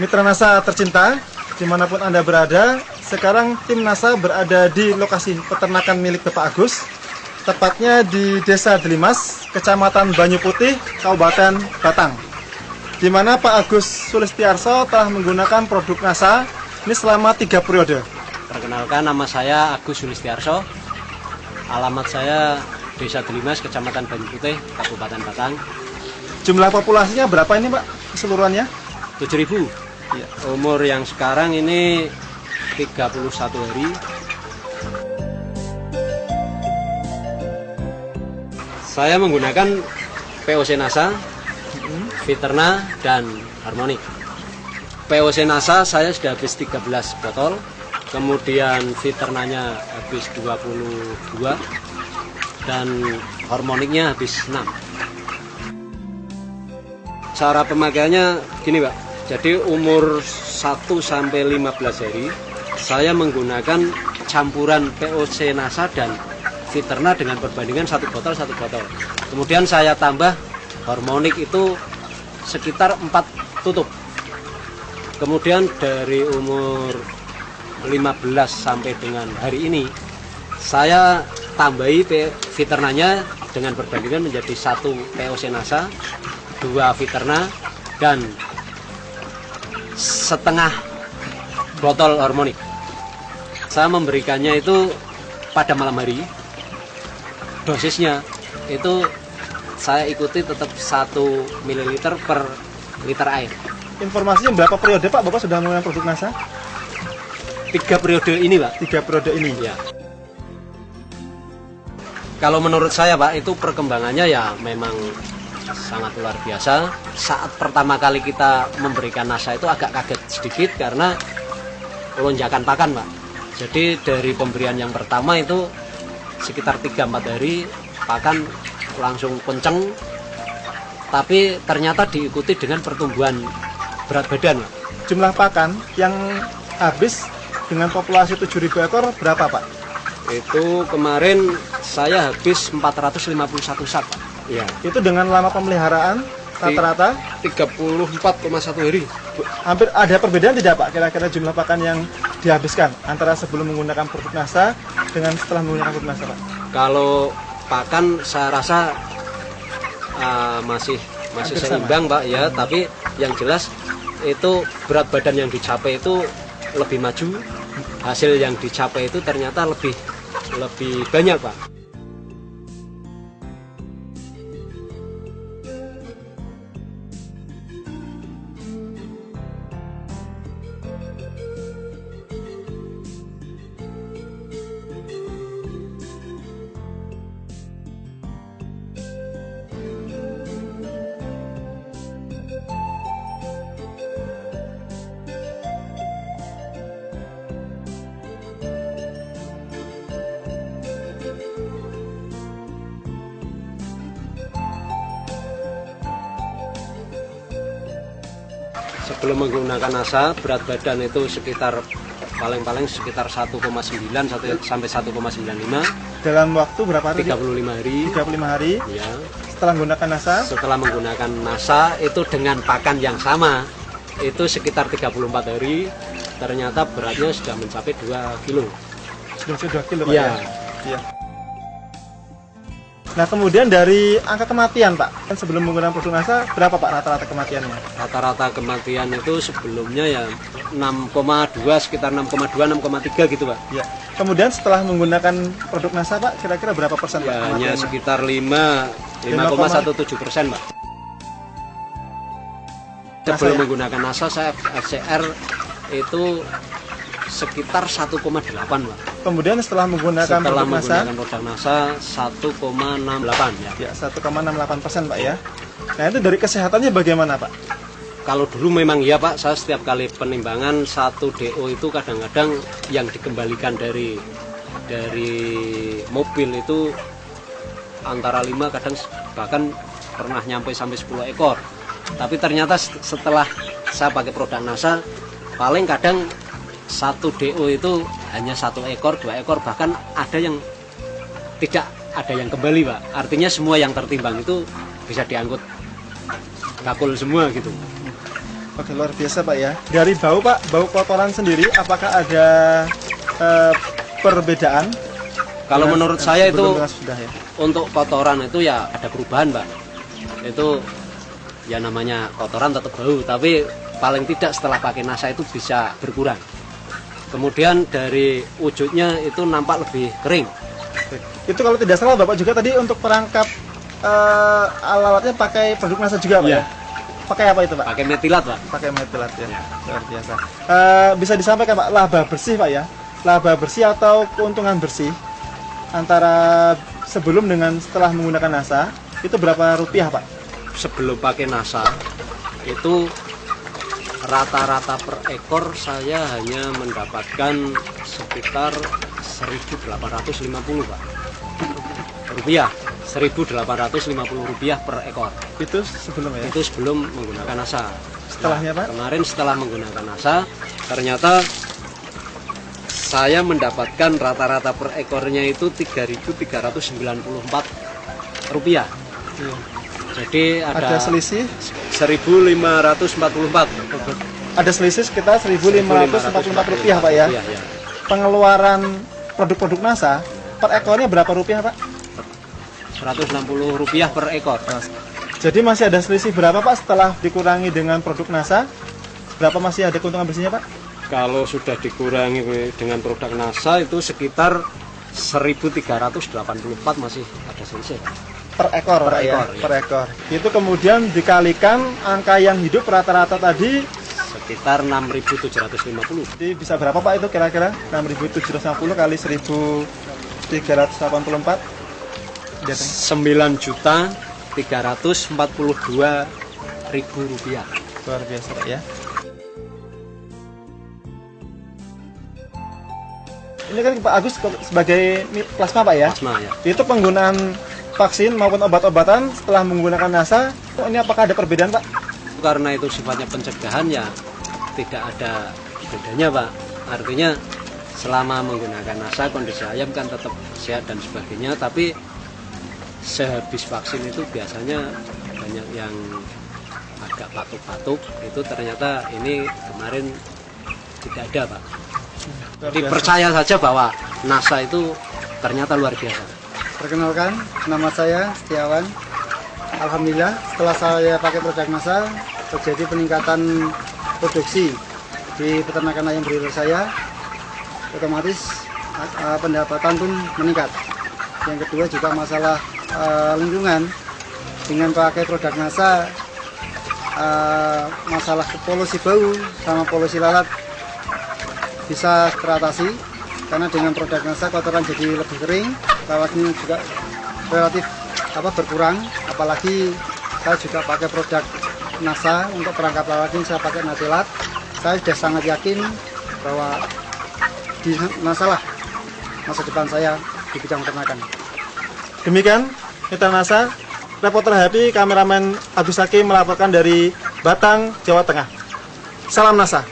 Mitra NASA tercinta, dimanapun Anda berada, sekarang tim NASA berada di lokasi peternakan milik Bapak Agus, tepatnya di Desa Delimas, Kecamatan Banyu Putih, Kabupaten Batang, di mana Pak Agus Sulistiarso telah menggunakan produk NASA ini selama 3 periode. Perkenalkan, nama saya Agus Sulistiarso, alamat saya Desa Delimas, Kecamatan Banyu Putih, Kabupaten Batang. Jumlah populasinya berapa ini Pak keseluruhannya? 7.000. Ya. Umur yang sekarang ini 31 hari. Saya menggunakan POC NASA, Viterna, dan Harmonic. POC NASA saya sudah habis 13 botol, kemudian Viternanya habis 22, dan Harmonicnya habis 6. Cara pemakaiannya gini Pak, jadi umur 1 sampai 15 hari saya menggunakan campuran POC NASA dan Viterna dengan perbandingan 1 botol. Kemudian saya tambah Harmonic itu sekitar 4 tutup. Kemudian dari umur 15 sampai dengan hari ini saya tambahi Viternanya dengan perbandingan menjadi 1 POC NASA, 2 Viterna, dan setengah botol Harmonic. Saya memberikannya itu pada malam hari. Dosisnya itu saya ikuti tetap 1 ml per liter air. Informasinya berapa periode Pak Bapak sudah menggunakan produk NASA? 3 periode ini Pak. 3 periode ini Ya. Kalau menurut saya Pak, itu perkembangannya ya memang sangat luar biasa. Saat pertama kali kita memberikan NASA itu agak kaget sedikit karena lonjakan pakan Pak. Jadi dari pemberian yang pertama itu sekitar 3-4 hari pakan langsung kenceng, tapi ternyata diikuti dengan pertumbuhan berat badan Pak. Jumlah pakan yang habis dengan populasi 7.000 ekor berapa Pak? Itu kemarin saya habis 451 sak Pak. Ya. Itu dengan lama pemeliharaan rata-rata 34,1 hari. Hampir ada perbedaan tidak Pak kira-kira jumlah pakan yang dihabiskan antara sebelum menggunakan produk NASA dengan setelah menggunakan produk NASA Pak? Kalau pakan saya rasa masih seimbang Pak ya, tapi yang jelas itu berat badan yang dicapai itu lebih maju, hasil yang dicapai itu ternyata lebih banyak Pak. Sebelum menggunakan NASA, berat badan itu sekitar paling sekitar 1,9 sampai 1,95. Dalam waktu berapa hari? 35 hari. 35 hari. Ya. Setelah menggunakan NASA? Setelah menggunakan NASA itu dengan pakan yang sama, itu sekitar 34 hari, ternyata beratnya sudah mencapai 2 kilo. Sudah 2 kilo Pak ya? Iya. Nah kemudian dari angka kematian Pak, sebelum menggunakan produk NASA berapa Pak rata-rata kematiannya? Rata-rata kematian itu sebelumnya ya 6,2, sekitar 6,2, 6,3 gitu Pak. Ya. Kemudian setelah menggunakan produk NASA Pak, kira-kira berapa persen Pak ya, kematiannya? hanya sekitar 5,17% Pak. Sebelum menggunakan NASA saya FCR itu sekitar 1,8 Pak. Kemudian setelah menggunakan produk NASA 1,68 ya. Ya 1,68% Pak ya. Nah itu dari kesehatannya bagaimana Pak? Kalau dulu memang ya Pak, saya setiap kali penimbangan 1 DO itu kadang-kadang yang dikembalikan dari mobil itu antara 5 kadang bahkan pernah nyampe sampai 10 ekor. Tapi ternyata setelah saya pakai produk NASA paling kadang 1 DO itu hanya 1 ekor, 2 ekor, bahkan ada yang tidak ada yang kembali Pak. Artinya semua yang tertimbang itu bisa diangkut kakul semua gitu. Oke, luar biasa Pak ya. Dari bau Pak, bau kotoran sendiri, apakah ada perbedaan? Kalau dengan- menurut saya itu sebelum dengan sudah ya. untuk kotoran itu ya ada perubahan, Pak. Itu ya namanya kotoran tetap bau, tapi paling tidak setelah pakai NASA itu bisa berkurang. Kemudian dari wujudnya itu nampak lebih kering. Oke. Itu kalau tidak salah Bapak juga tadi untuk perangkap alat-alatnya pakai produk NASA juga Pak Iya. ya? Pakai apa itu Pak? Pakai metilat, Pak. Pakai metilat ya. Luar biasa. Bisa disampaikan Pak, laba bersih Pak ya? Laba bersih atau keuntungan bersih antara sebelum dengan setelah menggunakan NASA itu berapa rupiah Pak? Sebelum pakai NASA itu rata-rata per ekor saya hanya mendapatkan sekitar 1.850 Pak. Rupiah, 1.850 rupiah per ekor. Itu sebelum ya? Itu sebelum menggunakan NASA. Setelahnya Pak? Kemarin setelah menggunakan NASA, ternyata saya mendapatkan rata-rata per ekornya itu 3.394 rupiah. Iya. Jadi Ada selisih? 1.544. Ada selisih sekitar 1.544 rupiah Pak ya? Iya, iya. Pengeluaran produk-produk NASA per ekornya berapa rupiah Pak? 160 rupiah per ekor. Jadi masih ada selisih berapa Pak setelah dikurangi dengan produk NASA? Berapa masih ada keuntungan bersihnya Pak? Kalau sudah dikurangi dengan produk NASA itu sekitar 1.384 masih ada selisih. Per ekor, Per Pak, ya? ekor, iya. Per ekor. Itu kemudian dikalikan angka yang hidup rata-rata tadi, Sekitar 6.750. jadi bisa berapa Pak itu kira-kira? 6.750 kali 1.384 biasanya. 9.342.000 rupiah. Luar biasa Pak ya. Ini kan Pak Agus sebagai plasma Pak ya? Plasma ya. Itu penggunaan vaksin maupun obat-obatan setelah menggunakan NASA, ini apakah ada perbedaan Pak? Karena itu sifatnya pencegahan ya tidak ada bedanya Pak. Artinya selama menggunakan NASA kondisi ayam kan tetap sehat dan sebagainya, tapi sehabis vaksin itu biasanya banyak yang agak batuk-batuk, itu ternyata ini kemarin tidak ada Pak. Luar Jadi biasa. percaya saja bahwa NASA itu ternyata luar biasa. Perkenalkan, nama saya Setiawan. Alhamdulillah, setelah saya pakai produk NASA, terjadi peningkatan produksi di peternakan ayam broiler saya. Otomatis pendapatan pun meningkat. Yang kedua juga masalah lingkungan. Dengan pakai produk NASA, masalah polusi bau sama polusi lalat bisa teratasi, karena dengan produk NASA kotoran jadi lebih kering, lalatnya juga relatif berkurang. Apalagi saya juga pakai produk NASA untuk perangkap lalat ini, saya pakai Natilat. Saya sudah sangat yakin bahwa di NASA lah masa depan saya di bidang peternakan. Demikian mitra NASA, reporter Happy, kameramen Agus Hakim melaporkan dari Batang, Jawa Tengah. Salam NASA.